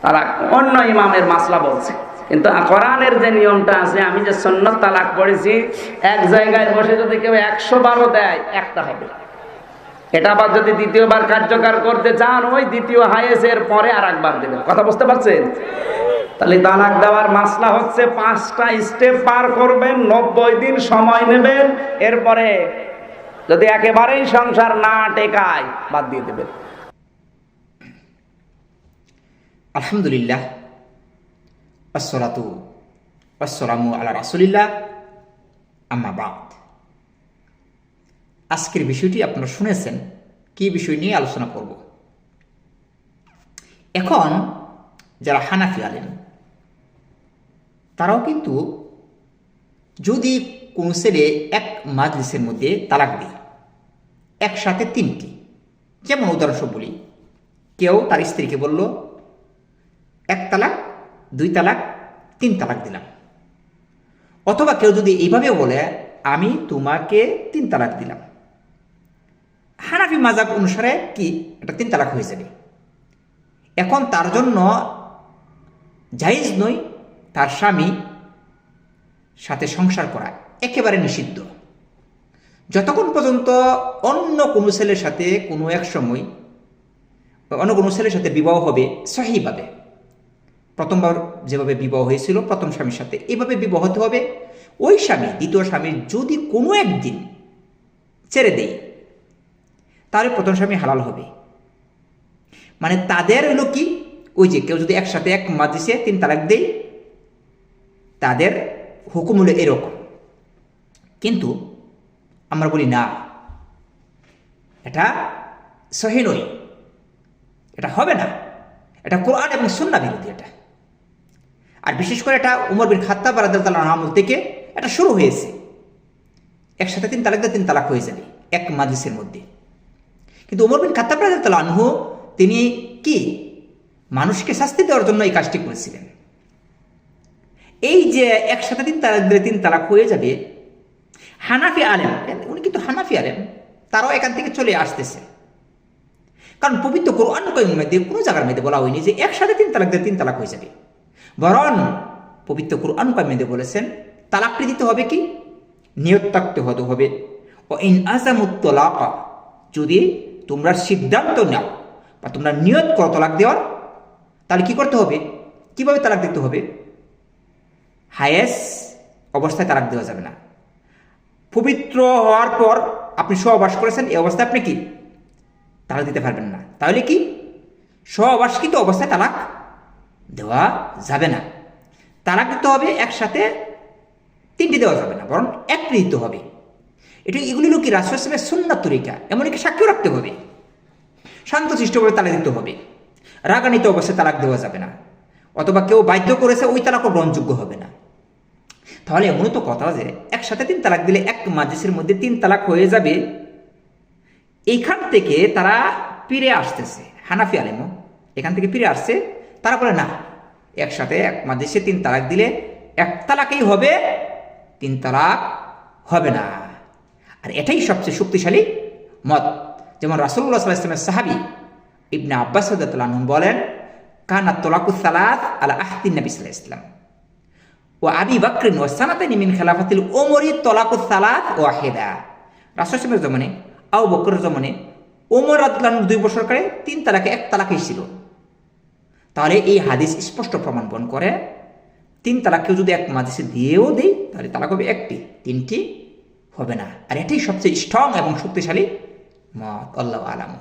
তালাক অন্য ইমামের মাসলা বলছে, কিন্তু কোরআনের যে নিয়মটা আছে, আমি যে সুন্নত তালাক পড়েছি, এক জায়গায় বসে যদি কেউ 100 দেয়, একটা হবে। এটা আবার যদি দ্বিতীয়বার কার্যকর করতে চান, ওই দ্বিতীয় হায়েজের পরে আর একবার দেবেন। কথা বুঝতে পারছেন? তাহলে তালাক দেওয়ার মাসলা হচ্ছে 5টা স্টেপ পার করবেন, 90 দিন সময় নেবেন, এরপরে যদি একেবারেই সংসার না টেকায় বাদ দিয়ে দেবেন। আলহামদুলিল্লাহ, আসসালাতু ওয়াসসালামু আলা রাসূলিল্লাহ, আম্মা বাদ। আজকের বিষয়টি আপনারা শুনেছেন, কি বিষয় নিয়ে আলোচনা করব। এখন যারা হানাফি আলেম, তারাও কিন্তু যদি কোনো ছেলে এক মাজলিসের মধ্যে তালাক দেয়, একসাথে 3টি, যেমন উদাহরণস্বরূপ বলি, কেউ তার স্ত্রীকে বলল 1 তালাক, 2 তালাক, 3 তালাক দিলাম, অথবা কেউ যদি এইভাবেও বলে আমি তোমাকে 3 তালাক দিলাম, হানাফি মাযহাব অনুসারে কি এটা 3 তালাক হয়ে যাবে। এখন তার জন্য জায়েজ নয় তার স্বামী সাথে সংসার করা, একেবারে নিষিদ্ধ। যতক্ষণ পর্যন্ত অন্য কোনো ছেলের সাথে কোনো এক সময় অন্য কোনো ছেলের সাথে বিবাহ হবে সহিভাবে, প্রথমবার যেভাবে বিবাহ হয়েছিল প্রথম স্বামীর সাথে, এভাবে বিবাহ হতে হবে। ওই স্বামী দ্বিতীয় স্বামীর যদি কোনো একদিন ছেড়ে দেয়, তাহলে প্রথম স্বামী হালাল হবে। মানে তাদের হলো কি, ওই যে কেউ যদি একসাথে এক মাজলিসে 3 তালাক দেয়, তাদের হুকুম হলো এরকম। কিন্তু আমরা বলি না, এটা সহিহ নয়, এটা হবে না, এটা কোরআন এবং সুন্নাহ বিরোধী। এটা আর বিশেষ করে এটা উমর বিন খাত্তাব রাদিয়াল্লাহু আনহু থেকে এটা শুরু হয়েছে। একসাথে 3 তালাক দিয়ে 3 তালাক হয়ে যাবে এক মাজলিসের মধ্যে। কিন্তু উমর বিন খাত্তাব রাদিয়াল্লাহু আনহু তিনি কি মানুষকে শাস্তি দেওয়ার জন্য এই কাজটি করেছিলেন। এই যে একসাথে 3 তালাক দিলে 3 তালাক হয়ে যাবে, হানাফি আলেম, উনি কিন্তু হানাফি আলেম, তারাও এখান থেকে চলে আসতেছে। কারণ পবিত্র কোরআন কারীমের মধ্যে কোনো জায়গার মধ্যে বলা হয়নি যে একসাথে 3 তালাক দিলে 3 তালাক হয়ে যাবে। বরং পবিত্র কোরআন কারীমের মধ্যে বলেছেন তালাকটি দিতে হবে কি, নিয়ত থাকতে হবে। ও ইন আযামুত তালাকা, যদি তোমরা সিদ্ধান্ত নাও বা তোমরা নিয়ত করো তালাক দেওয়ার, তাহলে কি করতে হবে, কিভাবে তালাক দিতে হবে? হায়েস অবস্থায় তালাক দেওয়া যাবে না। পবিত্র হওয়ার পর আপনি সহবাস করেছেন, এই অবস্থায় আপনি কি তালাক দিতে পারবেন না। তাহলে কি সহবাসকৃত অবস্থায় তালাক দেওয়া যাবে না। তালাক দিতে হবে একসাথে 3টি দেওয়া যাবে না, বরং 1টি দিতে হবে। এগুলি হলো কি রাসূল সাল্লাল্লাহু আলাইহি ওয়াসাল্লামের সুন্নাত তরিকা। এমনকি সাক্ষী রাখতে হবে, শান্তশিষ্টভাবে তালাক দিতে হবে, রাগান্বিত অবস্থায় তালাক দেওয়া যাবে না, অথবা কেউ বাধ্য করেছে ওই তালাকও গ্রহণযোগ্য হবে না। তাহলে এমন তো কথা যে একসাথে 3 তালাক দিলে এক মাজলিসের মধ্যে 3 তালাক হয়ে যাবে। এইখান থেকে তারা ফিরে আসতেছে, হানাফি আলেমও এখান থেকে ফিরে আসছে। তারা বলে না, একসাথে এক মাজলিসে 3 তালাক দিলে 1 তালাকই হবে, 3 তালাক হবে না। আর এটাই সবচেয়ে শক্তিশালী মত। যেমন রাসূলুল্লাহ সাল্লাল্লাহু আলাইহি ওয়াসাল্লামের সাহাবী ইবনে আব্বাস রাদিয়াল্লাহু আনহু বলেন, কানাত তালাকুস সালাত আলা আহদিন নবী সাল্লাল্লাহু আলাইহি ওয়াসাল্লাম ওয়া আবি বকর ওয়া সানাতানি মিন খিলাফাতিল উমরি তালাকুস সালাত ওয়াহিদা। রাসূল সাল্লাল্লাহু আলাইহি ওয়াসাল্লামের জমানে, আবু বকরের জমানে, ওমর রাদিয়াল্লাহু আনহু 2 বছর করে 3 তালাকে 1 তালাকই ছিল। তাহলে এই হাদিস স্পষ্ট প্রমাণ বহন করে 3 তালাক কেউ যদি এক মাজলিসে দিয়েও দেয়, তাহলে তালাক হবে 1টি, 3টি হবে না। আর এটাই সবচেয়ে স্ট্রং এবং শক্তিশালী মত। আল্লাহু আ'লাম।